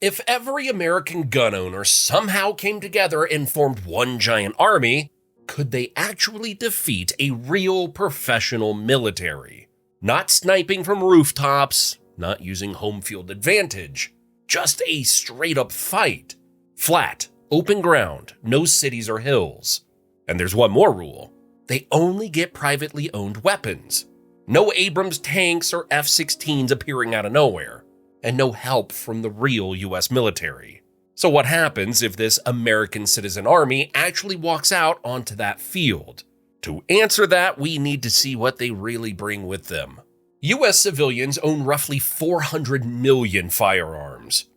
If every American gun owner somehow came together and formed one giant army, could they actually defeat a real professional military? Not sniping from rooftops, not using home field advantage, just a straight up fight. Flat, open ground, no cities or hills. And there's one more rule. They only get privately owned weapons. No Abrams tanks or F-16s appearing out of nowhere. And no help from the real US military. So what happens if this American citizen army actually walks out onto that field? To answer that, we need to see what they really bring with them. US civilians own roughly 400 million firearms.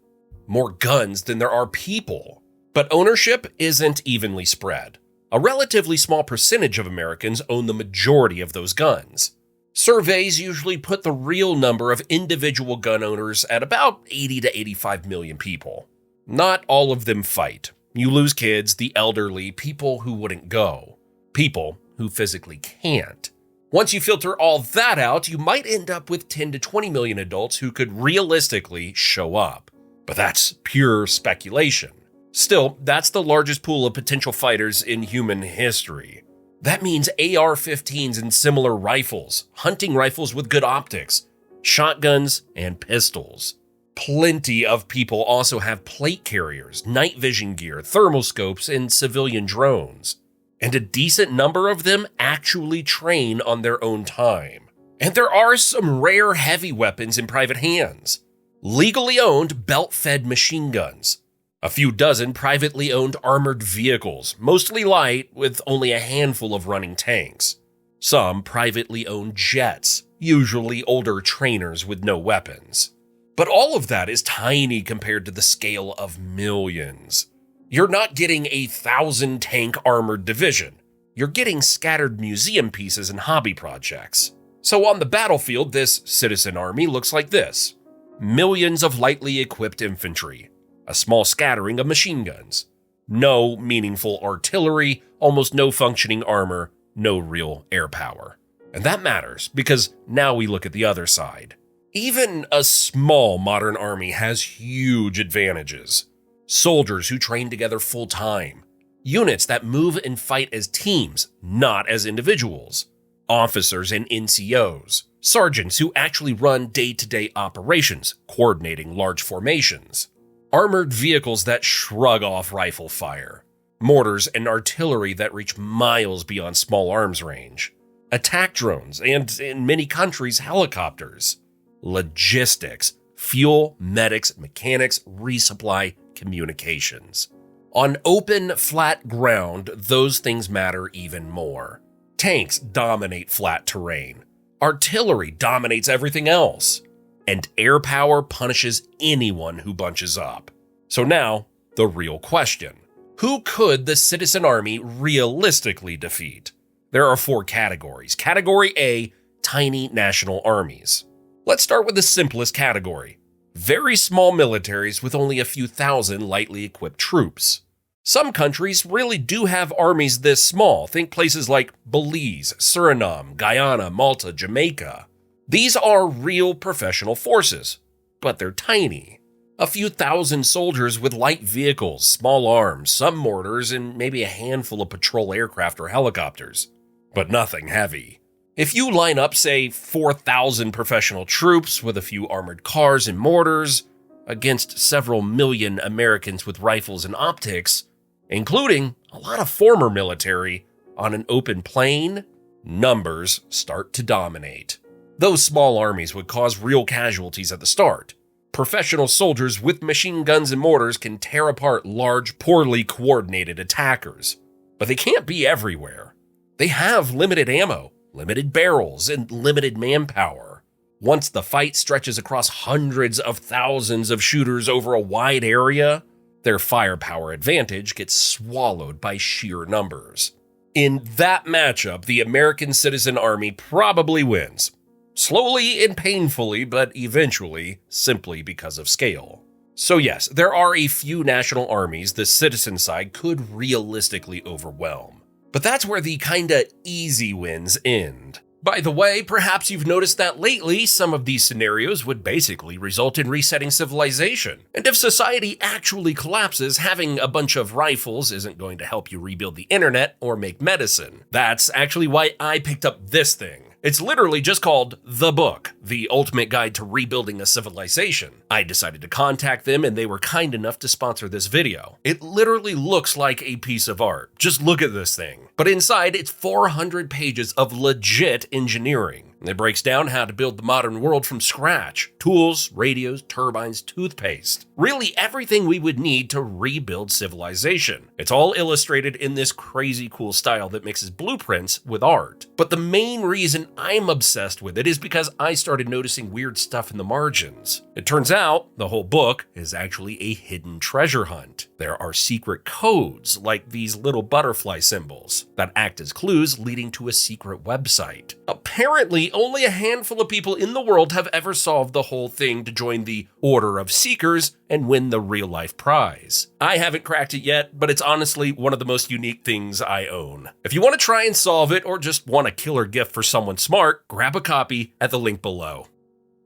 More guns than there are people. But ownership isn't evenly spread. A relatively small percentage of Americans own the majority of those guns. Surveys usually put the real number of individual gun owners at about 80 to 85 million people. Not all of them fight. You lose kids, the elderly, people who wouldn't go, people who physically can't. Once you filter all that out, you might end up with 10 to 20 million adults who could realistically show up. But that's pure speculation. Still, that's the largest pool of potential fighters in human history. That means AR-15s and similar rifles, hunting rifles with good optics, shotguns, and pistols. Plenty of people also have plate carriers, night vision gear, thermal scopes, and civilian drones. And a decent number of them actually train on their own time. And there are some rare heavy weapons in private hands. Legally owned belt-fed machine guns. A few dozen privately owned armored vehicles, mostly light with only a handful of running tanks. Some privately owned jets, usually older trainers with no weapons. But all of that is tiny compared to the scale of millions. You're not getting a 1,000-tank armored division. You're getting scattered museum pieces and hobby projects. So on the battlefield, this citizen army looks like this. Millions of lightly equipped infantry. A small scattering of machine guns. No meaningful artillery, almost no functioning armor, no real air power. And that matters because now we look at the other side. Even a small modern army has huge advantages. Soldiers who train together full time. Units that move and fight as teams, not as individuals. Officers and NCOs. Sergeants who actually run day-to-day operations, coordinating large formations. Armored vehicles that shrug off rifle fire. Mortars and artillery that reach miles beyond small arms range. Attack drones and, in many countries, helicopters. Logistics, fuel, medics, mechanics, resupply, communications. On open, flat ground, those things matter even more. Tanks dominate flat terrain. Artillery dominates everything else. And air power punishes anyone who bunches up. So now, the real question. Who could the citizen army realistically defeat? There are 4 categories. Category A, tiny national armies. Let's start with the simplest category. Very small militaries with only a few thousand lightly equipped troops. Some countries really do have armies this small. Think places like Belize, Suriname, Guyana, Malta, Jamaica. These are real professional forces, but they're tiny. A few thousand soldiers with light vehicles, small arms, some mortars, and maybe a handful of patrol aircraft or helicopters. But nothing heavy. If you line up, say, 4,000 professional troops with a few armored cars and mortars against several million Americans with rifles and optics, including a lot of former military, on an open plain, numbers start to dominate. Those small armies would cause real casualties at the start. Professional soldiers with machine guns and mortars can tear apart large, poorly coordinated attackers. But they can't be everywhere. They have limited ammo, limited barrels, and limited manpower. Once the fight stretches across hundreds of thousands of shooters over a wide area, their firepower advantage gets swallowed by sheer numbers. In that matchup, the American citizen army probably wins. Slowly and painfully, but eventually, simply because of scale. So yes, there are a few national armies the citizen side could realistically overwhelm. But that's where the kinda easy wins end. By the way, perhaps you've noticed that lately some of these scenarios would basically result in resetting civilization. And if society actually collapses, having a bunch of rifles isn't going to help you rebuild the internet or make medicine. That's actually why I picked up this thing. It's literally just called The Book, The Ultimate Guide to Rebuilding a Civilization. I decided to contact them and they were kind enough to sponsor this video. It literally looks like a piece of art. Just look at this thing. But inside, it's 400 pages of legit engineering. It breaks down how to build the modern world from scratch. Tools, radios, turbines, toothpaste. Really everything we would need to rebuild civilization. It's all illustrated in this crazy cool style that mixes blueprints with art. But the main reason I'm obsessed with it is because I started noticing weird stuff in the margins. It turns out the whole book is actually a hidden treasure hunt. There are secret codes, like these little butterfly symbols, that act as clues leading to a secret website. Apparently, only a handful of people in the world have ever solved the whole thing to join the Order of Seekers and win the real-life prize. I haven't cracked it yet, but it's honestly one of the most unique things I own. If you want to try and solve it or just want a killer gift for someone smart, grab a copy at the link below.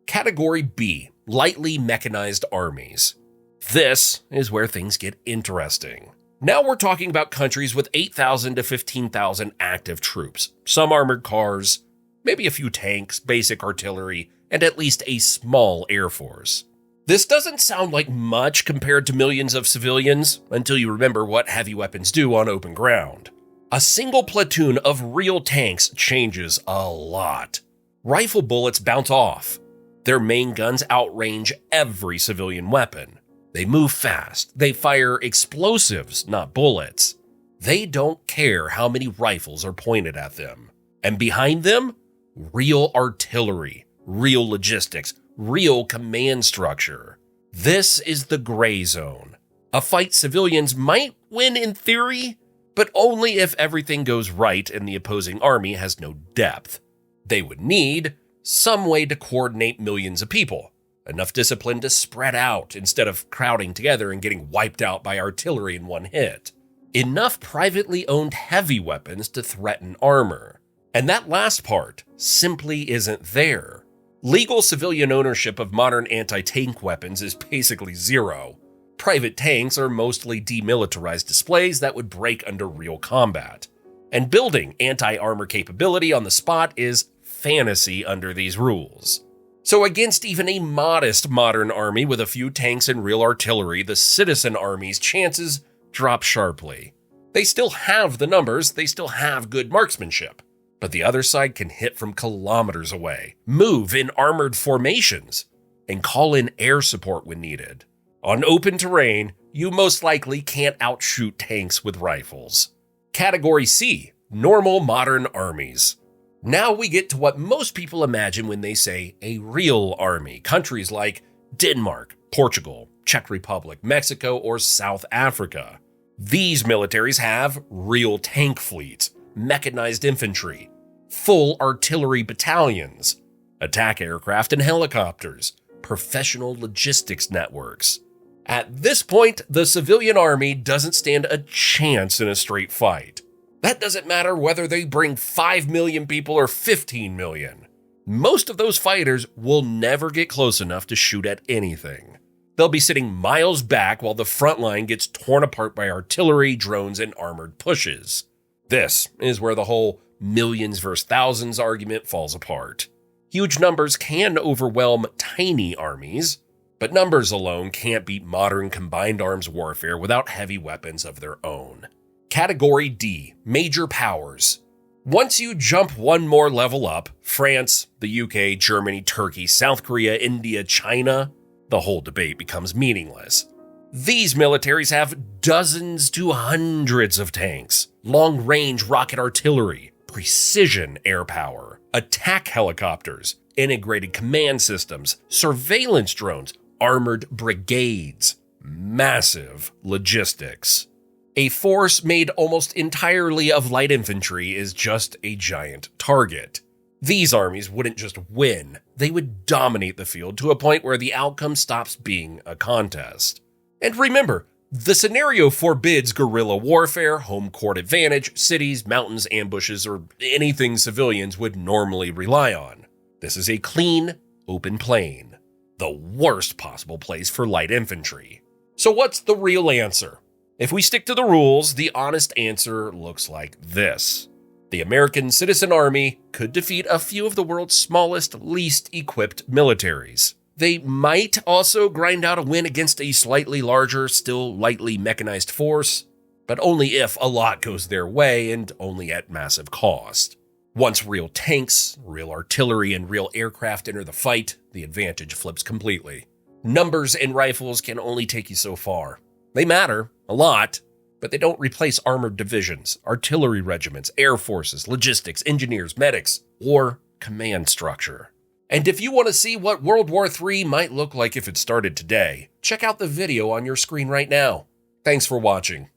Category B, lightly mechanized armies. This is where things get interesting. Now we're talking about countries with 8,000 to 15,000 active troops, some armored cars, maybe a few tanks, basic artillery, and at least a small air force. This doesn't sound like much compared to millions of civilians until you remember what heavy weapons do on open ground. A single platoon of real tanks changes a lot. Rifle bullets bounce off. Their main guns outrange every civilian weapon. They move fast. They fire explosives, not bullets. They don't care how many rifles are pointed at them. And behind them, real artillery, real logistics, real command structure. This is the gray zone. A fight civilians might win in theory, but only if everything goes right and the opposing army has no depth. They would need some way to coordinate millions of people, enough discipline to spread out instead of crowding together and getting wiped out by artillery in one hit. Enough privately owned heavy weapons to threaten armor. And that last part simply isn't there. Legal civilian ownership of modern anti-tank weapons is basically zero. Private tanks are mostly demilitarized displays that would break under real combat. And building anti-armor capability on the spot is fantasy under these rules. So against even a modest modern army with a few tanks and real artillery, the citizen army's chances drop sharply. They still have the numbers, they still have good marksmanship. But the other side can hit from kilometers away, move in armored formations, and call in air support when needed. On open terrain, you most likely can't outshoot tanks with rifles. Category C, normal modern armies. Now we get to what most people imagine when they say a real army. Countries like Denmark, Portugal, Czech Republic, Mexico, or South Africa. These militaries have real tank fleets, mechanized infantry, full artillery battalions, attack aircraft and helicopters, professional logistics networks. At this point, the civilian army doesn't stand a chance in a straight fight. That doesn't matter whether they bring 5 million people or 15 million. Most of those fighters will never get close enough to shoot at anything. They'll be sitting miles back while the front line gets torn apart by artillery, drones, and armored pushes. This is where the whole millions versus thousands argument falls apart. Huge numbers can overwhelm tiny armies, but numbers alone can't beat modern combined arms warfare without heavy weapons of their own. Category D, major powers. Once you jump one more level up, France, the UK, Germany, Turkey, South Korea, India, China, the whole debate becomes meaningless. These militaries have dozens to hundreds of tanks, long-range rocket artillery, precision air power, attack helicopters, integrated command systems, surveillance drones, armored brigades, massive logistics. A force made almost entirely of light infantry is just a giant target. These armies wouldn't just win, they would dominate the field to a point where the outcome stops being a contest. And remember, The scenario forbids guerrilla warfare, home court advantage, cities, mountains, ambushes, or anything civilians would normally rely on. This is a clean, open plain. The worst possible place for light infantry. So what's the real answer? If we stick to the rules, the honest answer looks like this. The American Citizen Army could defeat a few of the world's smallest, least equipped militaries. They might also grind out a win against a slightly larger, still lightly mechanized force, but only if a lot goes their way and only at massive cost. Once real tanks, real artillery, and real aircraft enter the fight, the advantage flips completely. Numbers and rifles can only take you so far. They matter, a lot, but they don't replace armored divisions, artillery regiments, air forces, logistics, engineers, medics, or command structure. And if you want to see what World War III might look like if it started today, check out the video on your screen right now. Thanks for watching.